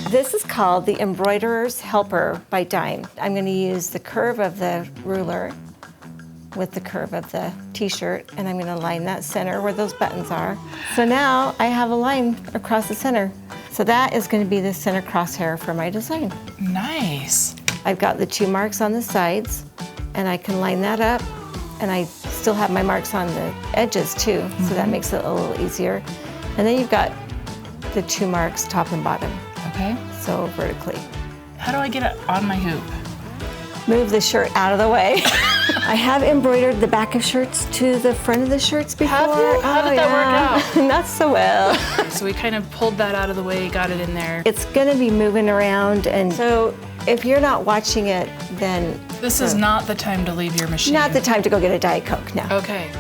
This is called the Embroiderer's Helper by Dime. I'm going to use the curve of the ruler with the curve of the t-shirt, and I'm going to line that center where those buttons are. So now I have a line across the center. So that is going to be the center crosshair for my design. Nice. I've got the 2 marks on the sides, and I can line that up, and I still have my marks on the edges too, so that makes it a little easier. And then you've got the 2 marks top and bottom. Okay. So vertically. How do I get it on my hoop? Move the shirt out of the way. I have embroidered the back of shirts to the front of the shirts before. Have you? How did that work out? Not so well. So we kind of pulled that out of the way, got it in there. It's gonna be moving around, and so if you're not watching it, then... This is not the time to leave your machine. Not the time to go get a Diet Coke, no. Okay.